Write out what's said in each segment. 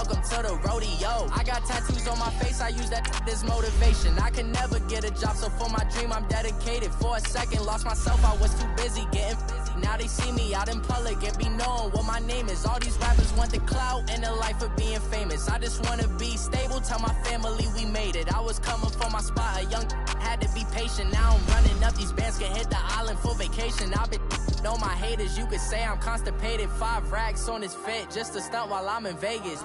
welcome to the rodeo. I got tattoos on my face, I use that as motivation. I can never get a job, so for my dream I'm dedicated. For a second, lost myself, I was too busy getting busy. Now they see me out in public and be knowing what my name is. All these rappers want the clout and the life of being famous. I just wanna be stable, tell my family we made it. I was coming from my spot, a young had to be patient. Now I'm running up, these bands can hit the island for vacation. I've been know my haters, you could say I'm constipated. 5 racks on his fit, just to stunt while I'm in Vegas.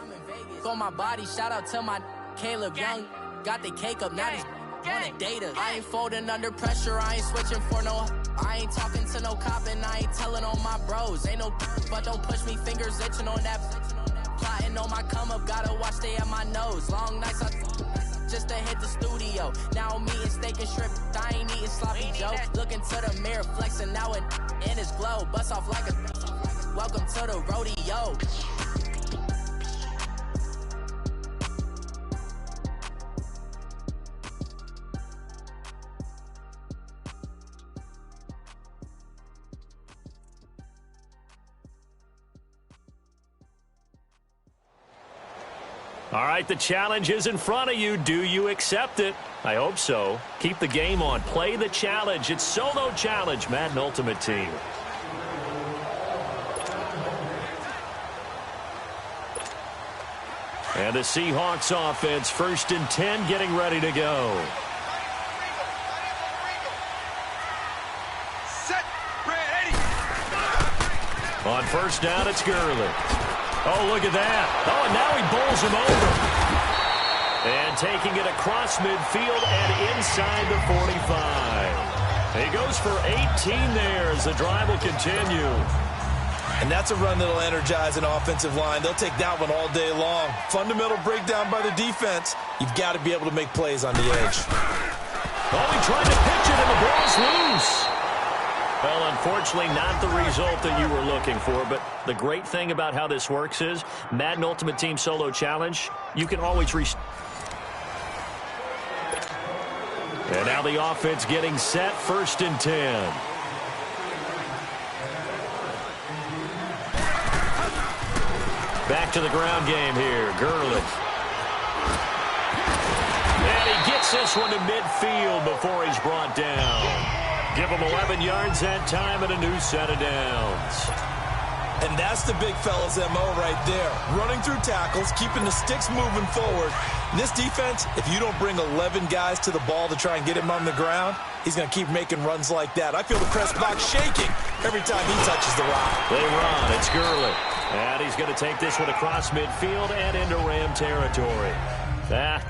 On my body, shout out to my Caleb Young. Got the cake up, now he's on a data. I ain't folding under pressure, I ain't switching for no. I ain't talking to no cop and I ain't telling on my bros. Ain't no but don't push me, fingers itching on that. Plotting on my come up, gotta watch stay at my nose. Long nights I just to hit the studio. Now I'm eating steak and shrimp, I ain't eating sloppy Joe. Looking to the mirror, flexing now it in his glow. Bust off like a welcome to the rodeo. All right, the challenge is in front of you. Do you accept it? I hope so. Keep the game on. Play the challenge. It's Solo Challenge, Madden Ultimate Team. And the Seahawks offense, 1st and 10, getting ready to go. Set, ready. On 1st down, it's Gurley. Oh, look at that. Oh, and now he bowls him over. And taking it across midfield and inside the 45. He goes for 18 there as the drive will continue. And that's a run that'll energize an offensive line. They'll take that one all day long. Fundamental breakdown by the defense. You've got to be able to make plays on the edge. Oh, he tried to pitch it and the ball's loose. Well, unfortunately, not the result that you were looking for, but the great thing about how this works is Madden Ultimate Team Solo Challenge, you can always And now the offense getting set, 1st and 10. Back to the ground game here, Gurley. And he gets this one to midfield before he's brought down. Give him 11 yards that time and a new set of downs. And that's the big fella's MO right there. Running through tackles, keeping the sticks moving forward. In this defense, if you don't bring 11 guys to the ball to try and get him on the ground, he's going to keep making runs like that. I feel the press box shaking every time he touches the rock. They run. It's Gurley. And he's going to take this one across midfield and into Ram territory.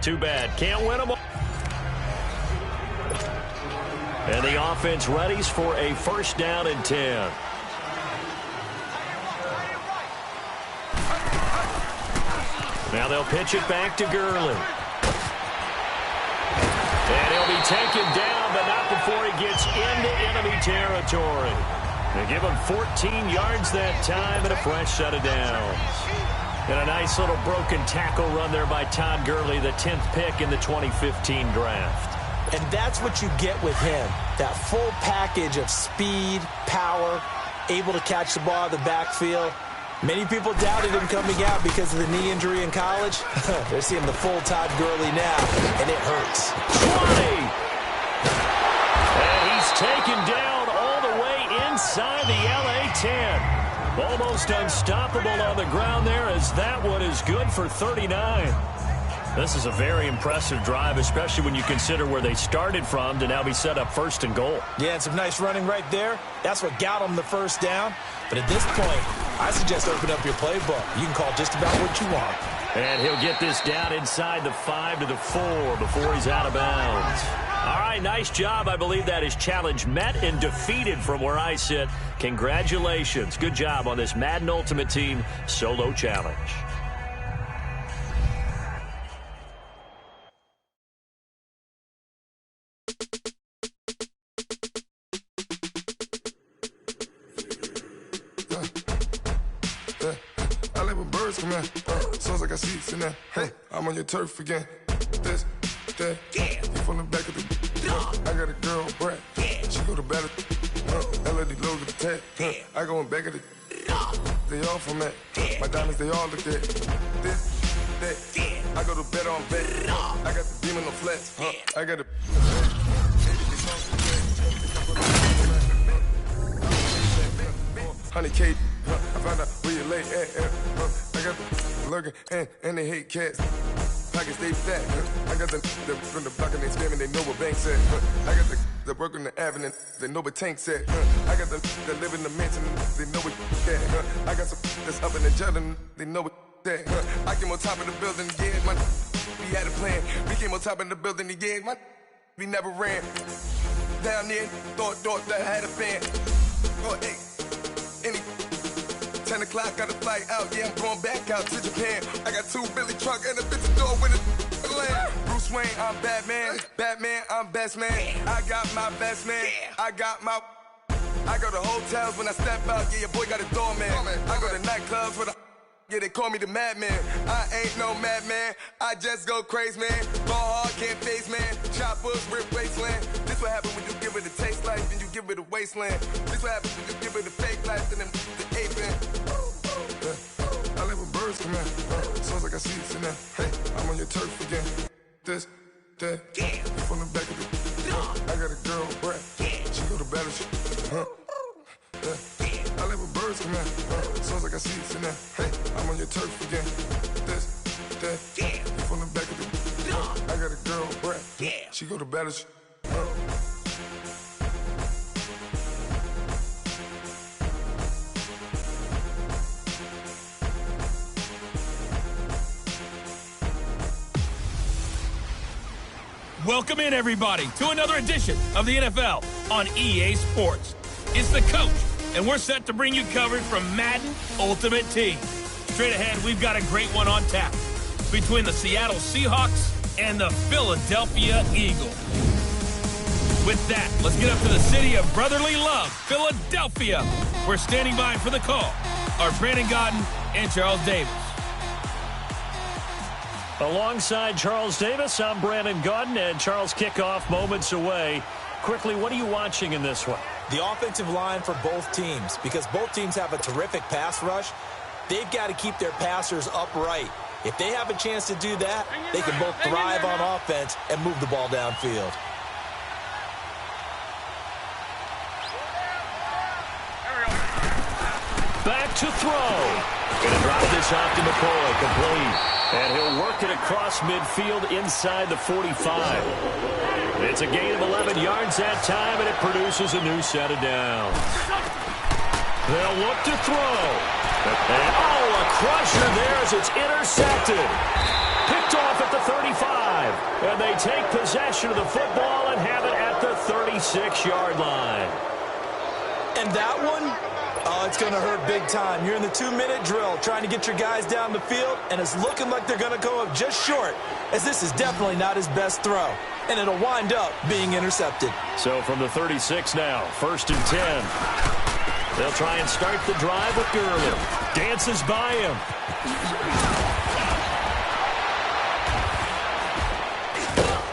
Too bad. Can't win them all. And the offense readies for a 1st down and 10. Now they'll pitch it back to Gurley. And he'll be taken down, but not before he gets into enemy territory. They give him 14 yards that time and a fresh set of downs. And a nice little broken tackle run there by Todd Gurley, the 10th pick in the 2015 draft. And that's what you get with him. That full package of speed, power, able to catch the ball out of the backfield. Many people doubted him coming out because of the knee injury in college. They're seeing the full Todd Gurley now, and it hurts. 20! And he's taken down all the way inside the LA 10. Almost unstoppable on the ground there as that one is good for 39. This is a very impressive drive, especially when you consider where they started from to now be set up 1st and goal. Yeah, and some nice running right there. That's what got them the 1st down. But at this point, I suggest open up your playbook. You can call just about what you want. And he'll get this down inside the 5 to the 4 before he's out of bounds. All right, nice job. I believe that is challenge met and defeated from where I sit. Congratulations. Good job on this Madden Ultimate Team Solo Challenge. I like when birds come in. Sounds like I got seats in there. Hey, I'm on your turf again. This, that, yeah. You from the back of the. I got a girl, Brad. Yeah. She go to battle. LED logo the tag. Yeah. I go in back of the. They all from that. Yeah. My diamonds, they all look at. This, I go to bed on bed. I got the demon on flex. I got the 100K. I found out where you lay at. I got the lurking and they hate cats. Pockets they fat. I got the from the block and they scamming. They know what banks at. I got the work on the avenue. They know what tanks at. I got the live in the mansion. They know what that. I got some that's up in the Jordan. They know what that. I came on top of the building. Yeah, my we had a plan. We came on top of the building. Yeah, my we never ran. Down there, thought that I had a fan. Oh, hey, any 10 o'clock, got a flight out. Yeah, I'm going back out to Japan. I got 2 Billy truck and a bitch door with a land. Bruce Wayne, I'm Batman. Batman, I'm best man. I got my best man. I go to hotels when I step out. Yeah, your boy got a doorman. I go to nightclubs with a yeah, they call me the madman. I ain't no madman. I just go crazy, man. Ball hard, can't face, man. Choppers, rip wasteland. This what happen when you give it a taste life, then you give it a wasteland. This what happen when you give it a fake life, then the ape man. I live with birds come in. Sounds like I see it in there. Hey, I'm on your turf again. This, that, from the back of the. I got a girl, Brett. She go to battle. I live with birds come in. Sounds like I see it in there. Hey, I'm on your turf again. This, that, from the back of the. I got a girl, Brett. She go to battle. Welcome in, everybody, to another edition of the NFL on EA Sports. It's the coach, and we're set to bring you coverage from Madden Ultimate Team. Straight ahead, we've got a great one on tap between the Seattle Seahawks and the Philadelphia Eagles. With that, let's get up to the city of brotherly love, Philadelphia. We're standing by for the call are Brandon Gaudin and Charles Davis. Alongside Charles Davis, I'm Brandon Gaudin, and Charles, kickoff moments away. Quickly, what are you watching in this one? The offensive line for both teams, because both teams have a terrific pass rush. They've got to keep their passers upright. If they have a chance to do that, they can both thrive on offense and move the ball downfield. Back to throw. Going to drop this off to McCoy, complete. And he'll work it across midfield inside the 45. It's a gain of 11 yards that time, and it produces a new set of downs. They'll look to throw. And, a crusher there as it's intercepted. Picked off at the 35. And they take possession of the football and have it at the 36-yard line. And that one? Oh, it's going to hurt big time. You're in the 2-minute drill trying to get your guys down the field, and it's looking like they're going to go up just short, as this is definitely not his best throw, and it'll wind up being intercepted. So from the 36 now, 1st and 10. They'll try and start the drive with Gurley. Dances by him.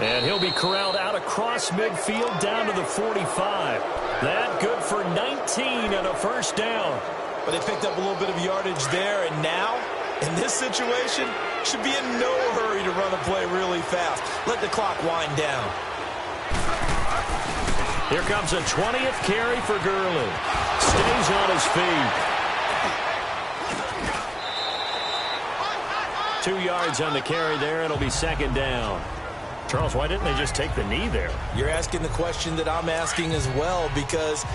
And he'll be corralled out across midfield down to the 45. That good for 19 and a first down. But they picked up a little bit of yardage there, and now, in this situation, should be in no hurry to run a play really fast. Let the clock wind down. Here comes a 20th carry for Gurley. Stays on his feet. 2 yards on the carry there. It'll be 2nd down. Charles, why didn't they just take the knee there? You're asking the question that I'm asking as well, because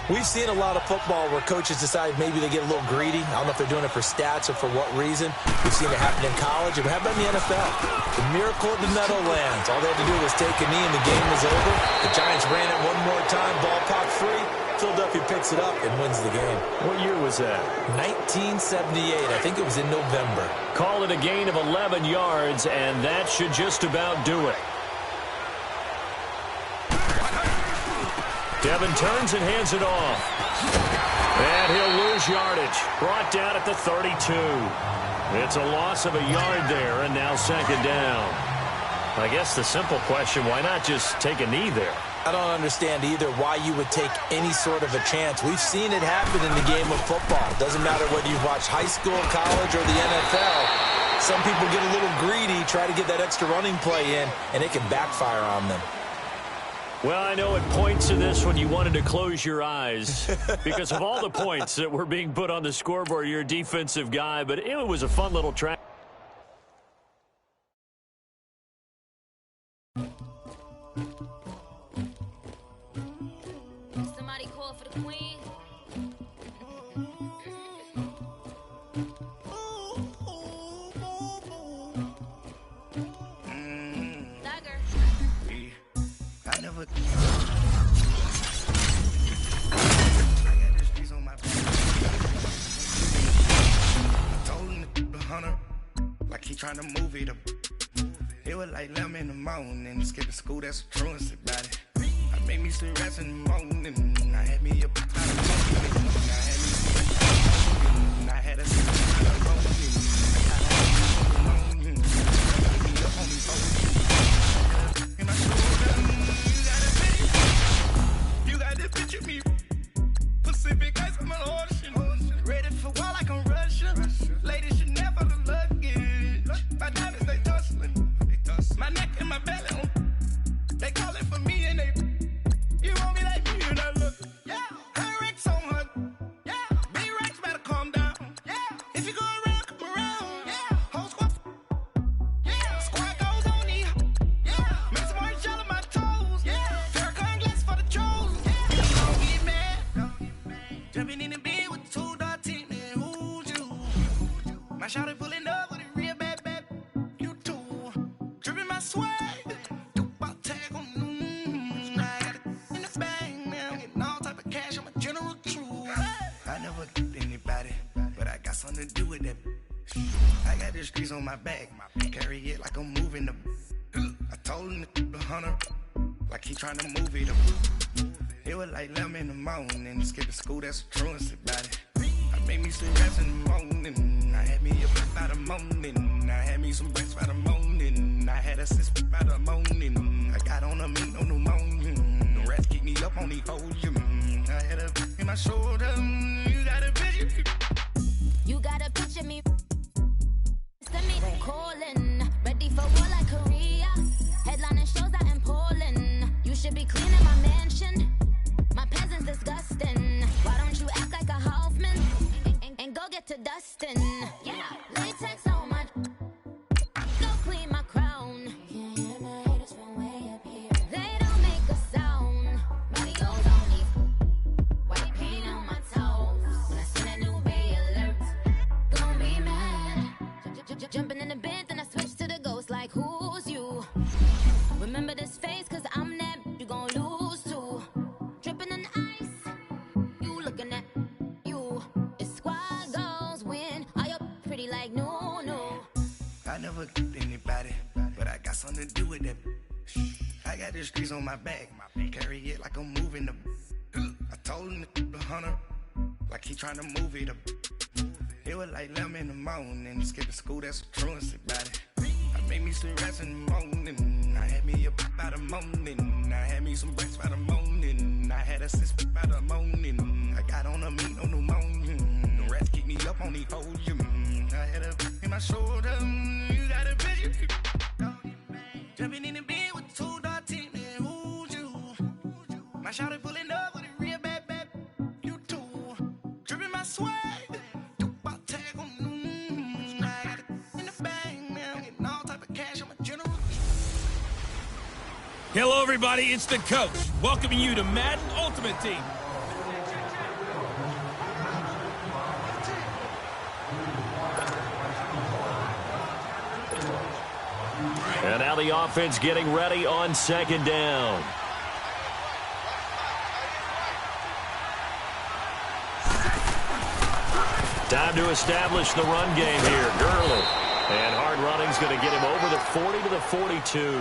we've seen a lot of football where coaches decide maybe they get a little greedy. I don't know if they're doing it for stats or for what reason. We've seen it happen in college, and how about in the NFL? The miracle of the Meadowlands. All they had to do was take a knee, and the game was over. The Giants ran it one more time, ball popped free. Philadelphia picks it up and wins the game. What year was that? 1978. I think it was in November. Call it a gain of 11 yards, and that should just about do it. Devin turns and hands it off. And he'll lose yardage. Brought down at the 32. It's a loss of a yard there, and now 2nd down. I guess the simple question, why not just take a knee there? I don't understand either why you would take any sort of a chance. We've seen it happen in the game of football. It doesn't matter whether you've watched high school, college, or the NFL. Some people get a little greedy, try to get that extra running play in, and it can backfire on them. Well, I know at points in this one you wanted to close your eyes because of all the points that were being put on the scoreboard. You're a defensive guy, but it was a fun little track. Somebody call for the queen. Dagger. I never. I got the streets on my back. I told him the hunter, like he trying to move it up. It was like 11 in the morning, skipping school, that's a truancy about it. I made me sleep rest in the morning. I had me up out of the morning. I had me sleep. I had a sleep out of the morning. I got a morning. Me up on me phone. In my shoulder, you got this picture of me. Pacific ice on my ocean. Ready for war like I'm Russian. Ladies should never look luggage. My diamonds, they tussling. My neck and my belly on. They calling for me and they. You want me like me and I look. Yeah. Her Rex on her. Yeah. B-Rex better calm down. Yeah. If you go around, come around. Yeah. Whole squad. Yeah. Squad goes on me. Yeah. Make some orange gel on my toes. Yeah. Farrakhan glass for the trolls. Yeah. Don't get mad. Jumping in the bed with 2 dark teeth. Man, who's you? My shawty pulling up with a real bad. You too. Dripping my swag. You about tag on. I got it in the bag. Man, I'm getting all type of cash. I'm a general true. I never get anybody, but I got something to do with that. I got the streets on my back. Carry it like I'm moving the. I told him the hunter, like he trying to move it up. It was like 11 in the morning, skipping school, that's a truancy about it. I made me sleep rest in the morning. I had me up by the morning. I had me some breaks by the morning. I had a sis by the morning. I got on a meat, no pneumonia. The rats keep me up on the podium. I had a in my shoulder. You got a picture. You got a picture me. Send me calling. Ready for war like Korea. Headlining shows out in Poland. You should be cleaning my mansion. My peasants disgusting. Why don't you act like a Hoffman and go get to dustin'? Yeah, latex on my. Go clean my crown. Can't hear my haters from way up here. They don't make a sound. Marios on these. White paint on my toes. When I see that new Bay alert, gon' be mad. Jumping in the bed, then I switch to the ghost like who's you? Remember this face, cause I'm that you gon' lose too. Dripping in ice, you looking at you. It's squad goals win. Are you pretty like no? I never get anybody, but I got something to do with that. I got the streets on my back. Carry it like I'm moving the. I told him the hunter, like he trying to move it up. It was like 11 in the morning, skipping school, that's a truancy about it. I made me sleep rest in the morning. I had me up by the morning. I had me some breaks by the morning. I had a sis by the morning. I got on a meat, no pneumonia. The rats keep me up on the podium. I had a in my shoulder. You got a picture. Jumping in the bed with 2 dark teeth. Man, who's you? My shawty pulling up with a real bad. You too. Dripping my swag. You about tag on. I got it in the bag. Man, I'm getting all type of cash. I'm a general. Hello, everybody. It's the coach welcoming you to Madden Ultimate Team. And now the offense getting ready on second down. Time to establish the run game here. Gurley. And hard running's going to get him over the 40 to the 42.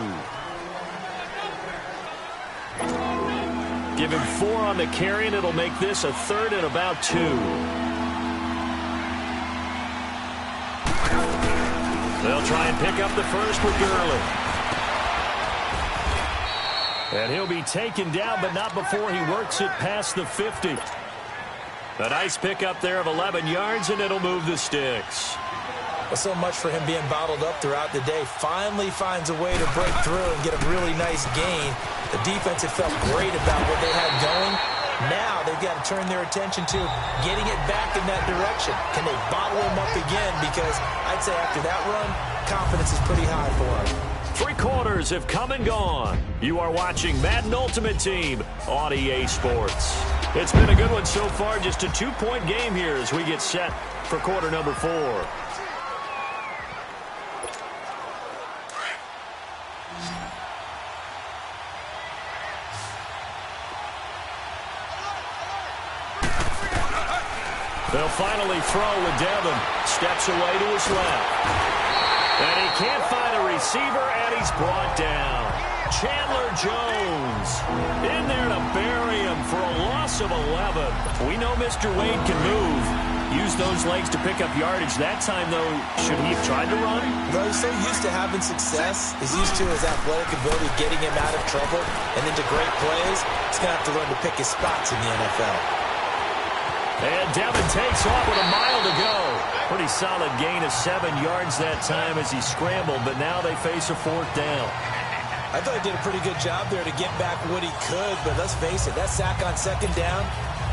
Give him 4 on the carry, and it'll make this a 3rd and about 2. They'll try and pick up the first with Gurley. And he'll be taken down, but not before he works it past the 50. A nice pickup there of 11 yards, and it'll move the sticks. Well, so much for him being bottled up throughout the day. Finally finds a way to break through and get a really nice gain. The defense had felt great about what they had going. Now they've got to turn their attention to getting it back in that direction. Can they bottle him up again? Because I'd say after that run, confidence is pretty high for him. 3 quarters have come and gone. You are watching Madden Ultimate Team on EA Sports. It's been a good one so far. Just a 2-point game here as we get set for quarter number 4. They'll finally throw with Devin. Steps away to his left. And he can't find a receiver, and he's brought down. Chandler Jones in there to bury him for a loss of 11. We know Mr. Wade can move. Use those legs to pick up yardage. That time, though, should he have tried to run? No, he's so used to having success. He's used to his athletic ability, getting him out of trouble and into great plays. He's going to have to learn to pick his spots in the NFL. And Devin takes off with a mile to go. Pretty solid gain of 7 yards that time as he scrambled, but now they face a 4th down. I thought he did a pretty good job there to get back what he could, but let's face it, that sack on 2nd down,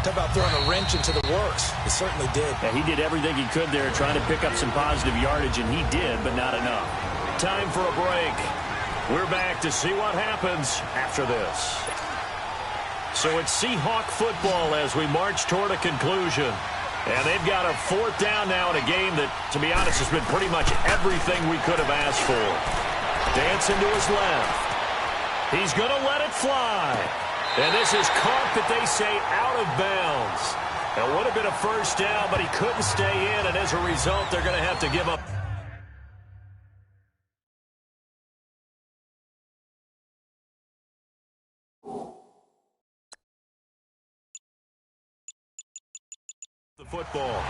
talk about throwing a wrench into the works. He certainly did. Yeah, he did everything he could there trying to pick up some positive yardage, and he did, but not enough. Time for a break. We're back to see what happens after this. So it's Seahawk football as we march toward a conclusion. And they've got a 4th down now in a game that, to be honest, has been pretty much everything we could have asked for. Dancing to his left. He's going to let it fly. And this is caught, that they say, out of bounds. It would have been a 1st down, but he couldn't stay in, and as a result, they're going to have to give up. The football.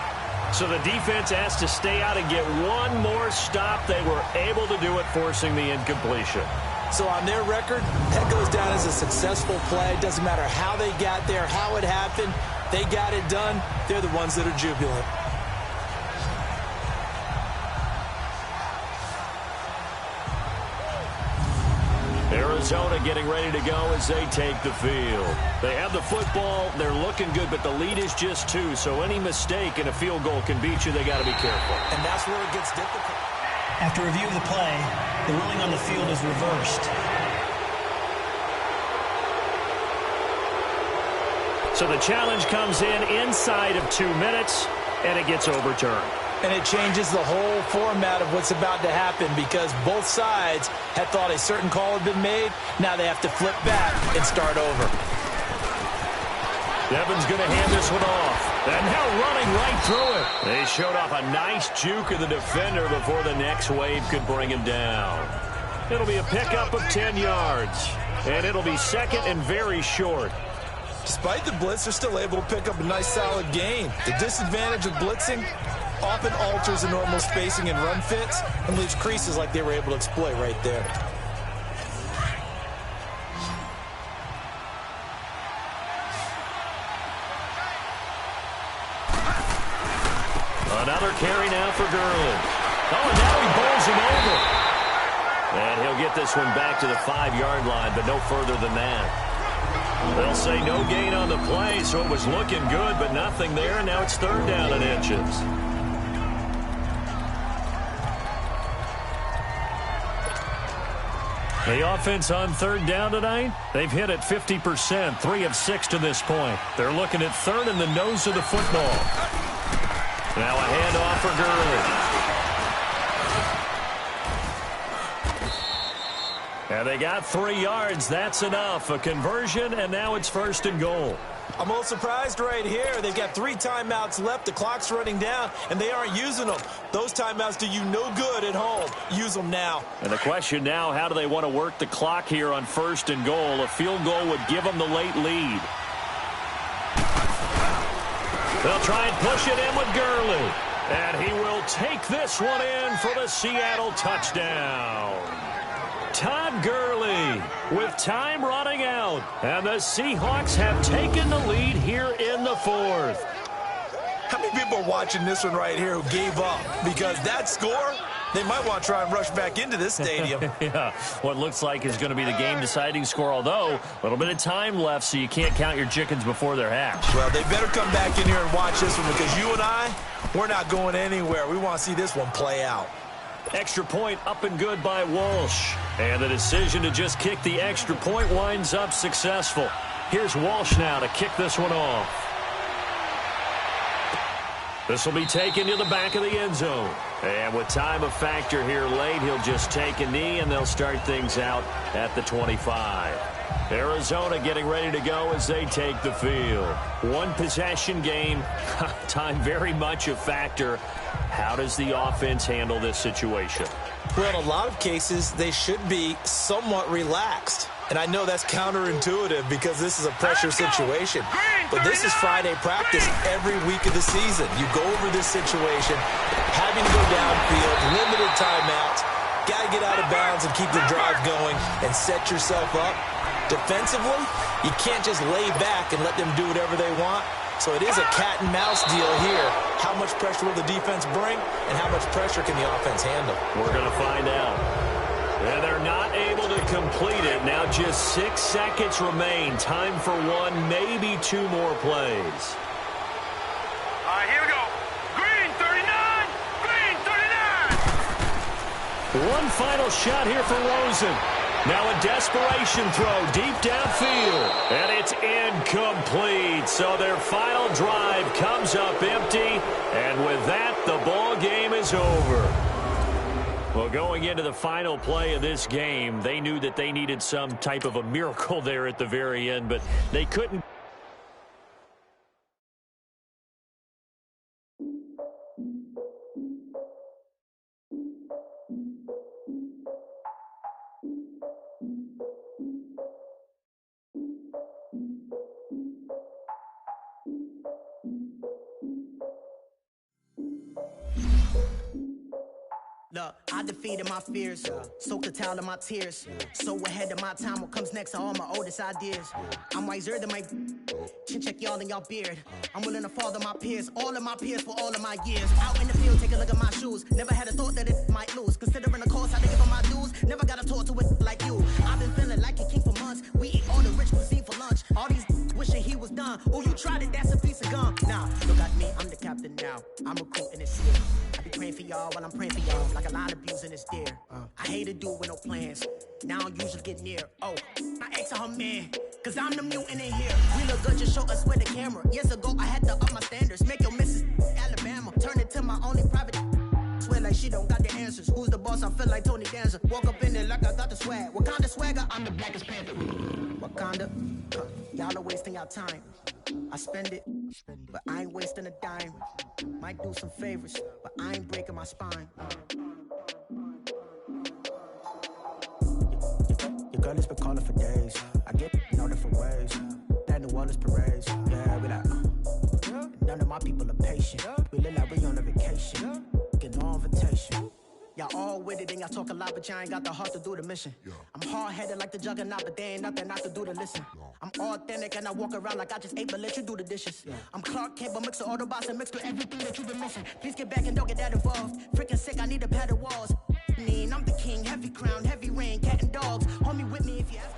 So the defense has to stay out and get one more stop. They were able to do it, forcing the incompletion. So on their record, that goes down as a successful play. It doesn't matter how they got there, how it happened. They got it done. They're the ones that are jubilant. Arizona getting ready to go as they take the field. They have the football. They're looking good, but the lead is just 2. So any mistake in a field goal can beat you. They got to be careful. And that's where it gets difficult. After review of the play, the ruling on the field is reversed. So the challenge comes in inside of 2 minutes, and it gets overturned. And it changes the whole format of what's about to happen because both sides had thought a certain call had been made. Now they have to flip back and start over. Devin's going to hand this one off. And now running right through it. They showed off a nice juke of the defender before the next wave could bring him down. It'll be a pickup of 10 yards. And it'll be 2nd and very short. Despite the blitz, they're still able to pick up a nice solid gain. The disadvantage of blitzing often alters the normal spacing and run fits and leaves creases like they were able to exploit right there. Another carry now for Gurley. Oh, and now he bowls him over. And he'll get this one back to the 5-yard line, but no further than that. They'll say no gain on the play, so it was looking good, but nothing there, and now it's 3rd down and inches. The offense on 3rd down tonight, they've hit it 50%, 3 of 6 to this point. They're looking at 3rd in the nose of the football. Now a handoff for Gurley. And they got 3 yards. That's enough. A conversion, and now it's 1st and goal. I'm a little surprised right here. They've got 3 timeouts left. The clock's running down, and they aren't using them. Those timeouts do you no good at home. Use them now. And the question now, how do they want to work the clock here on 1st and goal? A field goal would give them the late lead. They'll try and push it in with Gurley. And he will take this one in for the Seattle touchdown. Todd Gurley with time running out. And the Seahawks have taken the lead here in the 4th. How many people are watching this one right here who gave up? Because that score, they might want to try and rush back into this stadium. Yeah, what looks like is going to be the game-deciding score, although a little bit of time left, so you can't count your chickens before they're hatched. Well, they better come back in here and watch this one, because you and I, we're not going anywhere. We want to see this one play out. Extra point up and good by Walsh. And the decision to just kick the extra point winds up successful. Here's Walsh now to kick this one off. This will be taken to the back of the end zone. And with time a factor here late, he'll just take a knee, and they'll start things out at the 25. Arizona getting ready to go as they take the field. One possession game. Time very much a factor. How does the offense handle this situation? Well, in a lot of cases, they should be somewhat relaxed. And I know that's counterintuitive because this is a pressure situation. But this is Friday practice every week of the season. You go over this situation, having to go downfield, limited timeouts, got to get out of bounds and keep the drive going and set yourself up. Defensively, you can't just lay back and let them do whatever they want. So it is a cat and mouse deal here. How much pressure will the defense bring, and how much pressure can the offense handle? We're going to find out. And they're not able to complete it. Now just 6 seconds remain. Time for one, maybe two more plays. All right, here we go. Green 39! Green 39! One final shot here for Rosen. Now a desperation throw deep downfield. And it's incomplete. So their final drive comes up empty. And with that, the ball game is over. Well, going into the final play of this game, they knew that they needed some type of a miracle there at the very end, but they couldn't. Look, I defeated my fears, soaked the towel of my tears. So ahead of my time, what comes next are all my oldest ideas. I'm wiser than my chin check y'all in y'all beard. I'm willing to fall to my peers, all of my peers for all of my years. Out in the field, take a look at my shoes. Never had a thought that it might lose. Considering the cost, I didn't give up my dues. Never got a talk to it like you. I've been feeling like a king for months. We eat all the rich cuisine for lunch. All these wishing he was done. Oh, you tried it, that's a piece of gum. Nah, look at me, I'm the captain now. I'm recruiting this year. I be praying for y'all while I'm praying for y'all. Like a line of views in this deer. I hate to do it with no plans. Now I usually get near. Oh, my ex her man. Cause I'm the mutant in here. We look good, just show us where the camera. Years ago, I had to up my standards. Make your missus Alabama. Turn it to my only private. Swear like she don't got the answers. Who's the boss? I feel like Tony Danza. Walk up in there like I got the swag. What kind of swagger? I'm the blackest panther. Wakanda. Y'all are wasting our time. I spend it, but I ain't wasting a dime. Might do some favors, but I ain't breaking my spine. Your girl has been calling for days. I get in all different ways. That New Orleans parades. Yeah, we like, none of my people are patient. We live like we on a vacation. Get no invitation. Y'all all with it and y'all talk a lot, but y'all ain't got the heart to do the mission. I'm hard-headed like the juggernaut, but there ain't nothing not to do to listen. I'm authentic and I walk around like I just ate, but let you do the dishes. I'm Clark Kent, but mix the Autobots and mix with everything that you've been missing. Please get back and don't get that involved. Freaking sick, I need a pad of walls. I'm the king, heavy crown, heavy rain, cat and dogs. Homie with me if you ask.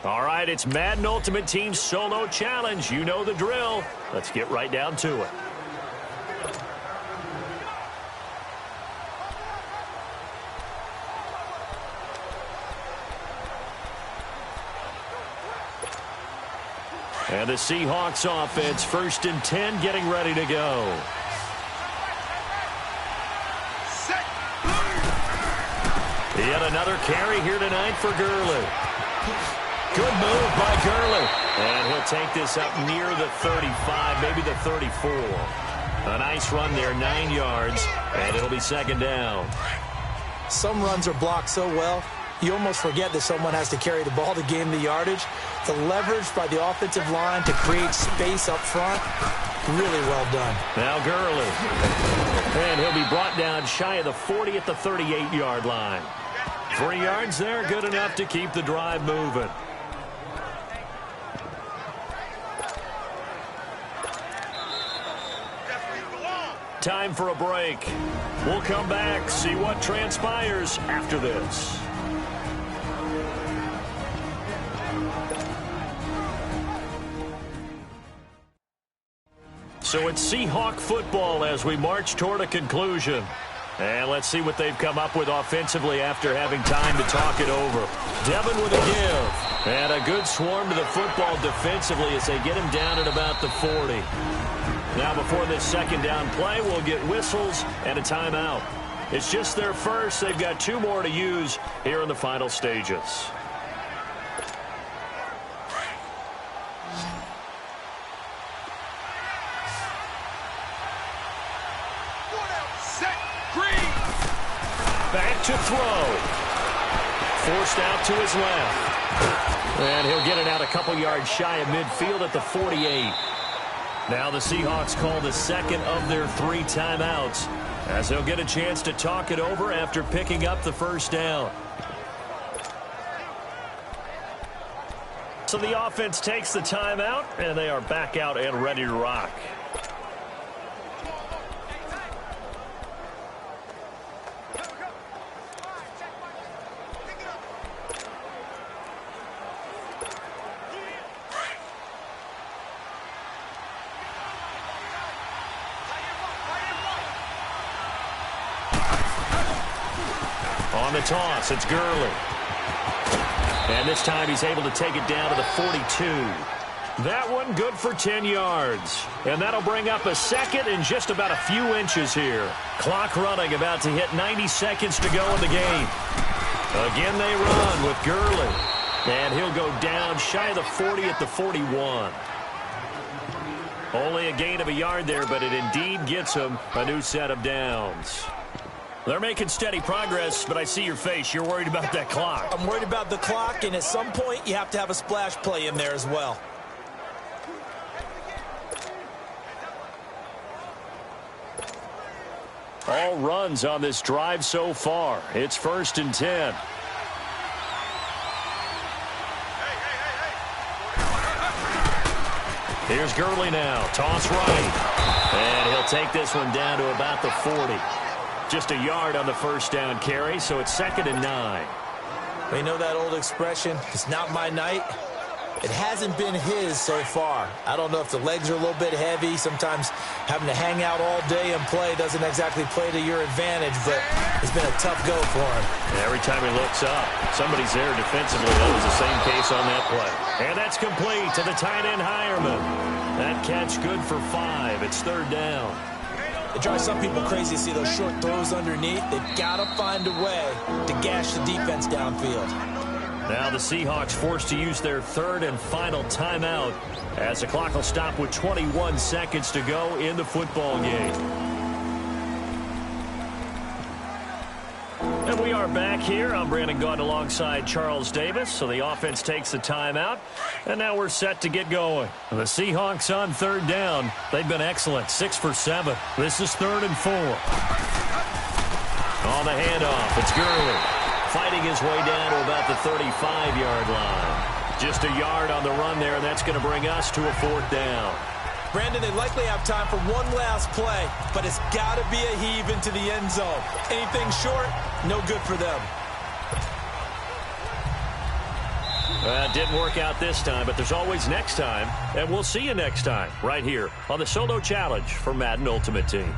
All right, it's Madden Ultimate Team Solo Challenge. You know the drill. Let's get right down to it. And the Seahawks offense, 1st and 10, getting ready to go. Yet another carry here tonight for Gurley. Good move by Gurley. And he'll take this up near the 35, maybe the 34. A nice run there, 9 yards, and it'll be 2nd down. Some runs are blocked so well, you almost forget that someone has to carry the ball to gain the yardage. The leverage by the offensive line to create space up front, really well done. Now Gurley. And he'll be brought down shy of the 40 at the 38-yard line. 3 yards there, good enough to keep the drive moving. time for a break. We'll come back, see what transpires after this. So it's Seahawk football as we march toward a conclusion. And let's see what they've come up with offensively after having time to talk it over. Devin with a give. And a good swarm to the football defensively as they get him down at about the 40. Now before this second down play, we'll get whistles and a timeout. It's just their first. They've got 2 more to use here in the final stages. Back to throw. Forced out to his left. And he'll get it out a couple yards shy of midfield at the 48. Now the Seahawks call the second of their 3 timeouts as they'll get a chance to talk it over after picking up the first down. So the offense takes the timeout, and they are back out and ready to rock. On the toss, it's Gurley. And this time he's able to take it down to the 42. That one good for 10 yards. And that'll bring up a second in just about a few inches here. Clock running, about to hit 90 seconds to go in the game. Again they run with Gurley. And he'll go down shy of the 40 at the 41. Only a gain of a yard there, but it indeed gets him a new set of downs. They're making steady progress, but I see your face. You're worried about that clock. I'm worried about the clock, and at some point, you have to have a splash play in there as well. All runs on this drive so far. It's 1st and 10. Here's Gurley now. Toss right. And he'll take this one down to about the 40. Just a yard on the first down carry, so it's 2nd and 9. We know that old expression, it's not my night. It hasn't been his so far. I don't know if the legs are a little bit heavy. Sometimes having to hang out all day and play doesn't exactly play to your advantage, but it's been a tough go for him. Every time he looks up, somebody's there defensively. That was the same case on that play. And that's complete to the tight end, Hireman. That catch good for 5. It's 3rd down. It drives some people crazy to see those short throws underneath. They've got to find a way to gash the defense downfield. Now the Seahawks forced to use their 3rd and final timeout as the clock will stop with 21 seconds to go in the football game. And we are back here. I'm Brandon Gaudin alongside Charles Davis. So the offense takes the timeout, and now we're set to get going. The Seahawks on 3rd down. They've been excellent, 6 for 7. This is 3rd and 4. On the handoff, it's Gurley. Fighting his way down to about the 35-yard line. Just a yard on the run there, and that's going to bring us to a 4th down. Brandon, they likely have time for one last play, but it's got to be a heave into the end zone. Anything short, no good for them. It didn't work out this time, but there's always next time, and we'll see you next time right here on the Solo Challenge for Madden Ultimate Team.